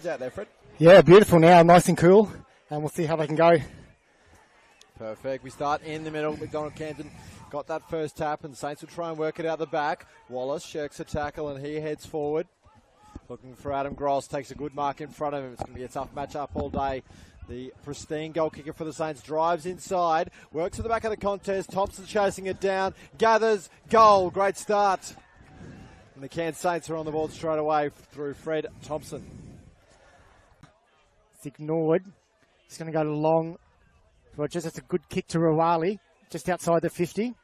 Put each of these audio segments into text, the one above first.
conditions out there, Fred? Yeah, beautiful now, nice and cool, and we'll see how they can go. Perfect. We start in the middle. McDonald Camden got that first tap, and Saints will try and work it out the back. Wallace shirks a tackle, and he heads forward. Looking for Adam Gross, takes a good mark in front of him. It's going to be a tough match-up all day. The pristine goal kicker for the Saints drives inside, works at the back of the contest. Thompson chasing it down, gathers, goal. Great start. And the Cairns Saints are on the board straight away through Fred Thompson. It's ignored. He's going to go long. Rogers, that's a good kick to Rawali, just outside the 50.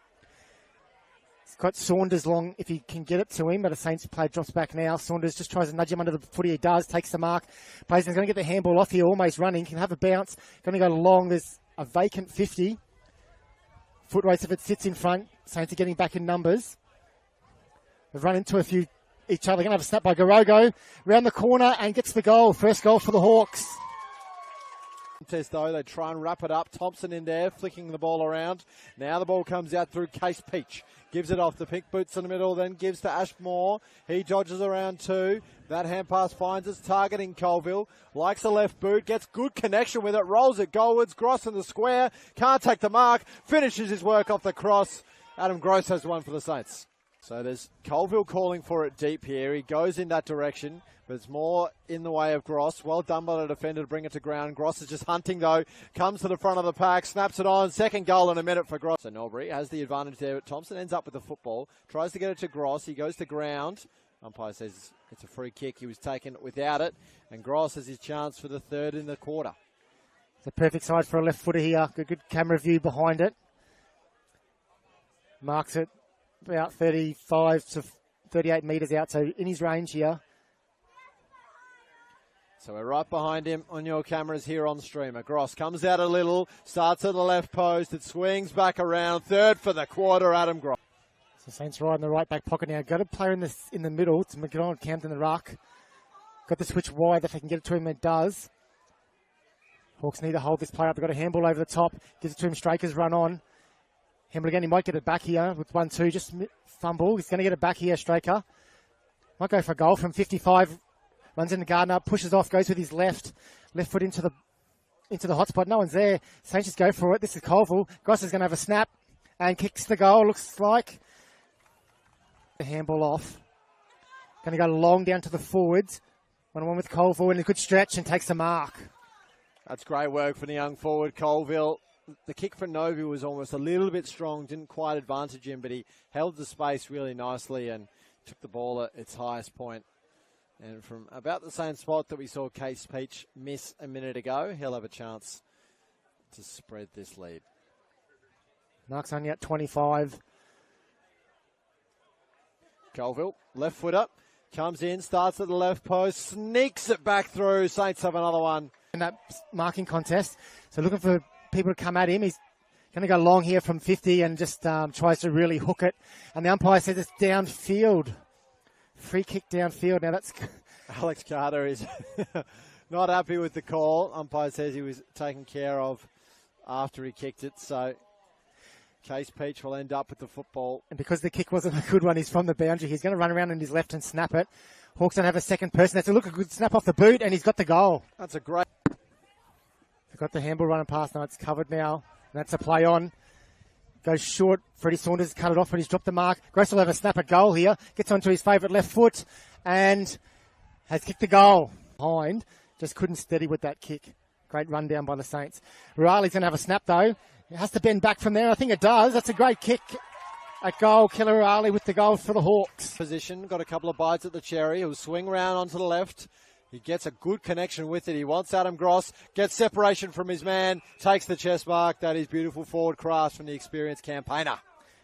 He's got Saunders long if he can get it to him, but the Saints player drops back now. Saunders just tries to nudge him under the footy. He does, takes the mark. Plays, he's going to get the handball off here, almost running. Can have a bounce. Going to go long. There's a vacant 50. Foot race if it sits in front. Saints are getting back in numbers. They've run into each other. Going to have a snap by Garogo. Round the corner and gets the goal. First goal for the Hawks. Contest though, they try and wrap it up. Thompson in there, flicking the ball around. Now the ball comes out through Case Peach. Gives it off the pink boots in the middle, then gives to Ashmore. He dodges around two. That hand pass finds us, targeting Colville. Likes the left boot, gets good connection with it, rolls it goalwards. Gross in the square, can't take the mark, finishes his work off the cross. Adam Gross has one for the Saints. So there's Colville calling for it deep here. He goes in that direction, but it's more in the way of Gross. Well done by the defender to bring it to ground. Gross is just hunting though. Comes to the front of the pack, snaps it on. Second goal in a minute for Gross. So Norbury has the advantage there, but Thompson ends up with the football. Tries to get it to Gross. He goes to ground. Umpire says it's a free kick. He was taken without it. And Gross has his chance for the third in the quarter. It's a perfect side for a left footer here. Good camera view behind it. Marks it about 35 to 38 metres out, so in his range here. So we're right behind him on your cameras here on streamer. Gross comes out a little, starts at the left post, it swings back around. Third for the quarter, Adam Gross. So Saints right in the right back pocket now. Got a player in the middle. It's McDonald Camden, the ruck. Got the switch wide if they can get it to him, it does. Hawks need to hold this player up. They've got a handball over the top. Gives it to him, Strikers run on. Handball again, he might get it back here with 1-2, just fumble. He's going to get it back here, Straker. Might go for a goal from 55. Runs in the garden up, pushes off, goes with his left foot into the hot spot. No one's there. Saints just go for it. This is Colville. Gross is going to have a snap and kicks the goal, looks like. The handball off. Going to go long down to the forwards. 1-1 with Colville and a good stretch and takes the mark. That's great work from the young forward, Colville. The kick for Novi was almost a little bit strong, didn't quite advantage him, but he held the space really nicely and took the ball at its highest point. And from about the same spot that we saw Case Peach miss a minute ago, he'll have a chance to spread this lead. Mark's only at 25. Colville, left foot up, comes in, starts at the left post, sneaks it back through. Saints have another one. In that marking contest, so looking for people to come at him. He's going to go long here from 50 and just tries to really hook it. And the umpire says it's downfield. Free kick downfield. Now that's... Alex Carter is not happy with the call. Umpire says he was taken care of after he kicked it. So Case Peach will end up with the football. And because the kick wasn't a good one, he's from the boundary. He's going to run around on his left and snap it. Hawks don't have a second person. That's a good snap off the boot, and he's got the goal. That's a great... They've got the handball running past now. It's covered now. And that's a play on. Goes short. Freddie Saunders cut it off, but he's dropped the mark. Gross will have a snap at goal here. Gets onto his favourite left foot and has kicked the goal. Behind. Just couldn't steady with that kick. Great run down by the Saints. Riley's going to have a snap, though. It has to bend back from there. I think it does. That's a great kick at goal. Killer Riley with the goal for the Hawks. Position. Got a couple of bites at the cherry. He'll swing round onto the left. He gets a good connection with it. He wants Adam Gross. Gets separation from his man. Takes the chest mark. That is beautiful forward craft from the experienced campaigner.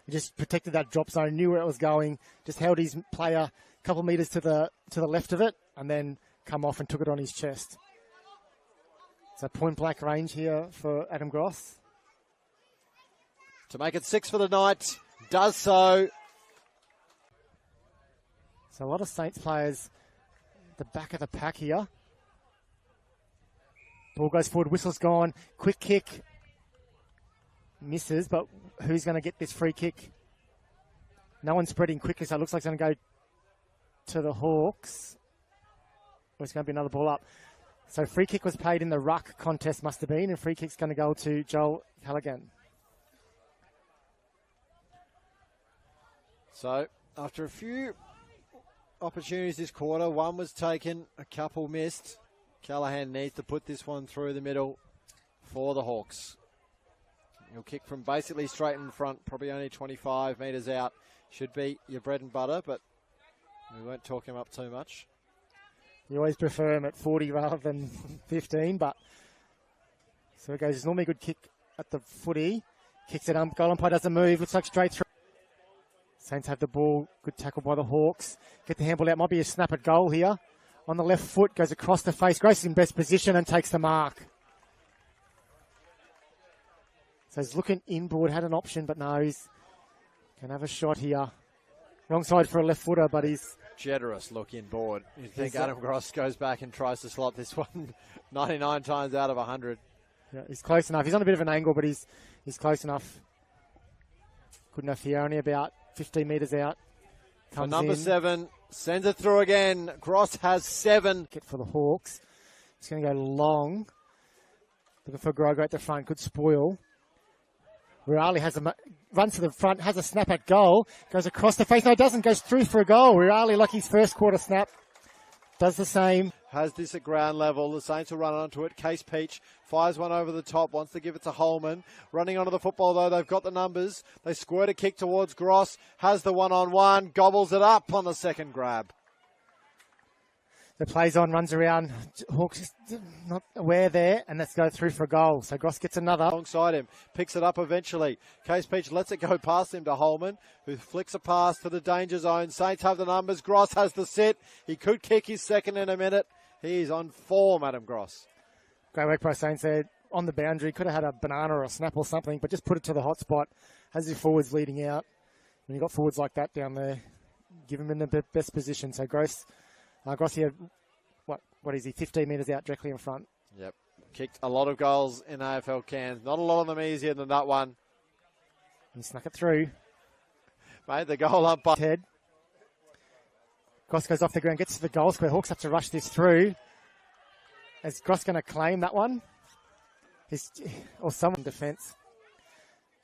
He just protected that drop zone, knew where it was going, just held his player a couple of metres to the left of it, and then come off and took it on his chest. So point blank range here for Adam Gross. To make it 6 for the night. Does so. So a lot of Saints players the back of the pack here. Ball goes forward, whistle's gone. Quick kick. Misses, but who's going to get this free kick? No one's spreading quickly, so it looks like it's going to go to the Hawks. it's going to be another ball up. So free kick was played in the ruck contest, must have been, and free kick's going to go to Joel Callaghan. So after a few opportunities this quarter, one was taken, a couple missed. Callaghan needs to put this one through the middle for the Hawks. He'll kick from basically straight in front, probably only 25 metres out. Should be your bread and butter, but we won't talk him up too much. You always prefer him at 40 rather than 15, but so it goes. It's normally a good kick at the footy. Kicks it up. Goal umpire doesn't move. Looks like straight through. Saints have the ball. Good tackle by the Hawks. Get the handball out. Might be a snap at goal here. On the left foot, goes across the face. Grace is in best position and takes the mark. So he's looking inboard. Had an option, but no, he's going to have a shot here. Wrong side for a left footer, but he's generous look inboard. You'd think Adam Gross goes back and tries to slot this one 99 times out of 100. Yeah, he's close enough. He's on a bit of an angle, but he's close enough. Good enough here. Only about 15 metres out. For number 7, sends it through again. Gross has 7. Get for the Hawks. It's going to go long. Looking for Grogo at the front. Good spoil. Rirali has runs to the front, has a snap at goal, goes across the face. No, it doesn't. Goes through for a goal. Rirali, like his first quarter snap, does the same. Has this at ground level. The Saints will run onto it. Case Peach fires one over the top, wants to give it to Holman. Running onto the football, though, they've got the numbers. They squirt a kick towards Gross. Has the one-on-one. Gobbles it up on the second grab. The plays on, runs around. Hawks not aware there, and let's go through for a goal. So Gross gets another. Alongside him, picks it up eventually. Case Peach lets it go past him to Holman, who flicks a pass to the danger zone. Saints have the numbers. Gross has the sit. He could kick his second in a minute. He's on form, Adam Gross. Great work by Saints there. On the boundary, could have had a banana or a snap or something, but just put it to the hot spot. Has his forwards leading out. When you've got forwards like that down there, give him in the best position. So Gross here, what is he, 15 metres out directly in front. Yep. Kicked a lot of goals in AFL Cairns. Not a lot of them easier than that one. He snuck it through. Made the goal umpire. Head. Gross goes off the ground, gets to the goal square. Hawks have to rush this through. Is Gross going to claim that one? Or someone in defence.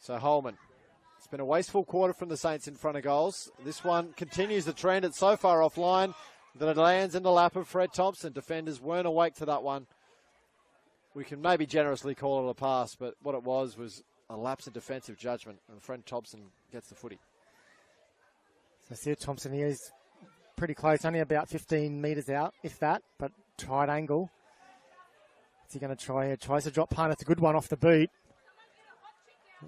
So Holman. It's been a wasteful quarter from the Saints in front of goals. This one continues the trend. It's so far offline that it lands in the lap of Fred Thompson. Defenders weren't awake to that one. We can maybe generously call it a pass, but what it was a lapse in defensive judgment, and Fred Thompson gets the footy. So Sia Thompson here is pretty close, only about 15 metres out, if that, but tight angle. What's he going to try here? Tries to drop punt. It's a good one off the boot.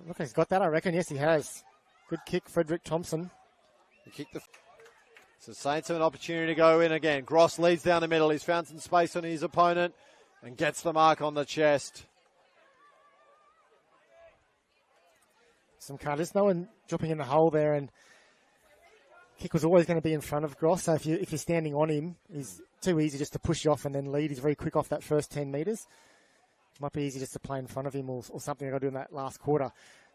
Look, he's got that, I reckon. Yes, he has. Good kick, Frederick Thompson. He kicked the... So Saints have an opportunity to go in again. Gross leads down the middle. He's found some space on his opponent and gets the mark on the chest. Some cutters. No one dropping in the hole there, and kick was always going to be in front of Gross. So if you're standing on him, he's too easy just to push you off and then lead. He's very quick off that first 10 metres. Might be easy just to play in front of him or something like I do in that last quarter.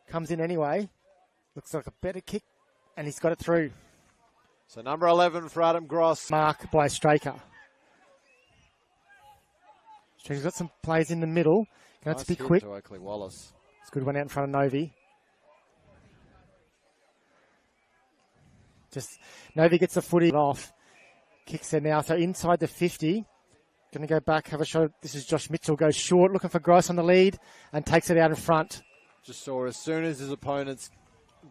Comes in anyway. Looks like a better kick, and he's got it through. So number 11 for Adam Gross. Mark by Straker. Straker's got some plays in the middle. Going to be quick. To Oakley Wallace. It's a good one out in front of Novi. Just Novi gets the footy off. Kicks it now. So inside the 50. Going to go back, have a shot. This is Josh Mitchell. Goes short, looking for Gross on the lead and takes it out in front. Just saw as soon as his opponent's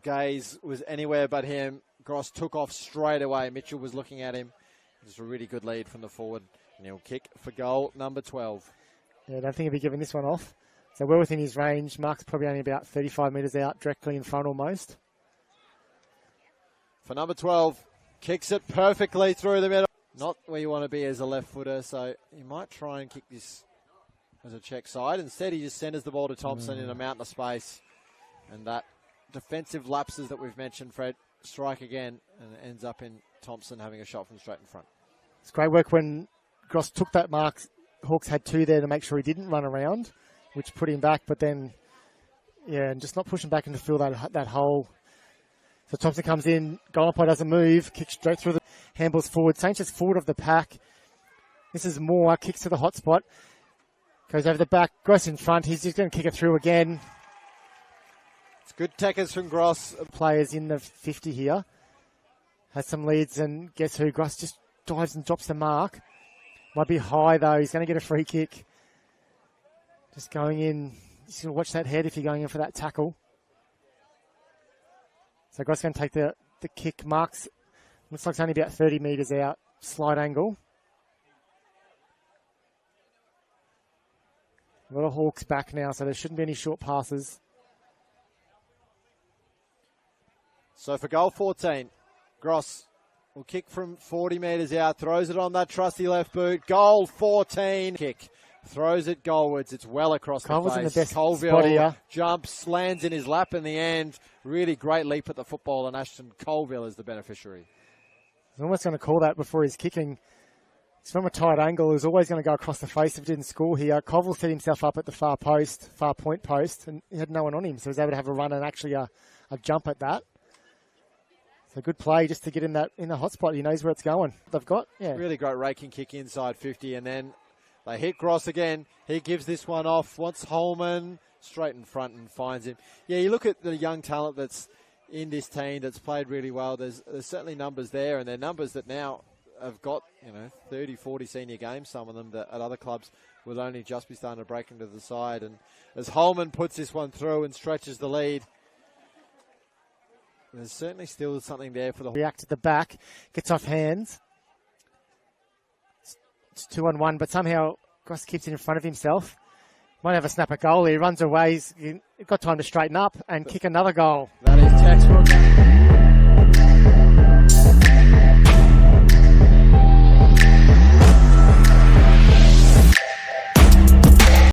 gaze was anywhere but him, Gross took off straight away. Mitchell was looking at him. It was a really good lead from the forward. And he'll kick for goal number 12. Yeah, I don't think he'll be giving this one off. So well within his range. Mark's probably only about 35 metres out, directly in front almost. For number 12, kicks it perfectly through the middle. Not where you want to be as a left footer, so he might try and kick this as a check side. Instead, he just centres the ball to Thompson in a mountain of space. And that defensive lapses that we've mentioned, Fred, strike again, and it ends up in Thompson having a shot from straight in front. It's great work when Gross took that mark. Hawks had 2 there to make sure he didn't run around, which put him back, but then, yeah, and just not pushing back into fill that hole. So Thompson comes in, goal umpire doesn't move, kicks straight through the handballs forward. Saints just forward of the pack. This is Moore, kicks to the hot spot. Goes over the back, Gross in front. He's just going to kick it through again. It's good tackers from Gross. Players in the 50 here. Has some leads, and guess who? Gross just dives and drops the mark. Might be high though. He's going to get a free kick. Just going in. Just going to watch that head if you're going in for that tackle. So Gross going to take the kick. Marks. Looks like it's only about 30 metres out. Slight angle. A lot of Hawks back now, so there shouldn't be any short passes. So for goal 14, Gross will kick from 40 metres out, throws it on that trusty left boot. Goal 14. Kick. Throws it goalwards. It's well across the face. In the best Colville spot here. jumps, lands in his lap in the end. Really great leap at the football, and Ashton Colville is the beneficiary. He's almost going to call that before he's kicking. It's from a tight angle. He was always going to go across the face if he didn't score here. Colville set himself up at the far point post, and he had no one on him, so he was able to have a run and actually a jump at that. So good play just to get in the hot spot. He knows where it's going. They've got, yeah. Really great raking kick inside 50, and then they hit Gross again. He gives this one off. Wants Holman straight in front and finds him. Yeah, you look at the young talent that's in this team that's played really well. There's certainly numbers there, and they're numbers that now have got, 30, 40 senior games, some of them that at other clubs will only just be starting to break into the side. And as Holman puts this one through and stretches the lead, there's certainly still something there for the... React at the back, gets off hands. It's 2-on-1, but somehow Gross keeps it in front of himself. Might have a snap at goal. He runs away. He's got time to straighten up and kick another goal. That is